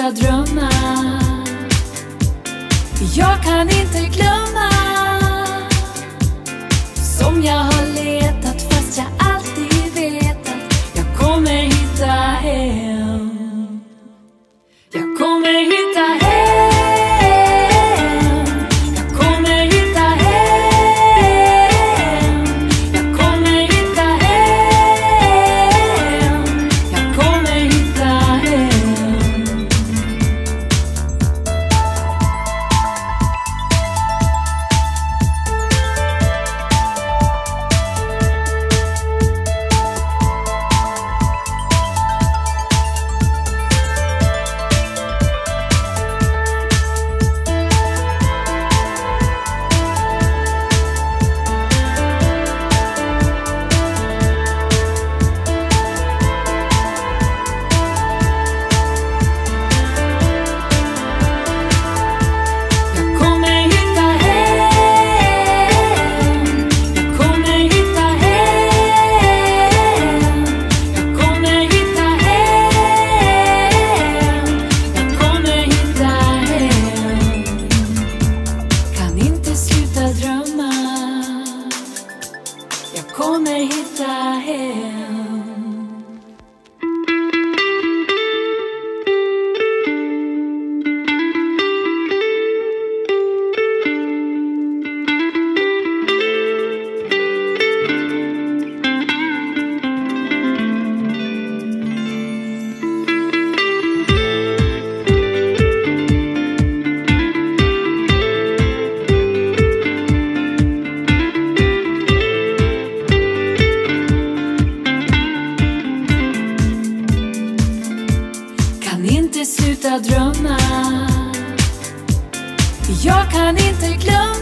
sluta drömma. Jag kan inte glömma som jag har letat, fast jag alltid vet att jag kommer hitta hem. Jag kommer hitta hem. Jag kommer hitta hem. Jag kommer hitta hem. Jag kommer hitta hem. Jag kommer hitta hem. Sluta drömma. Jag kan inte glömma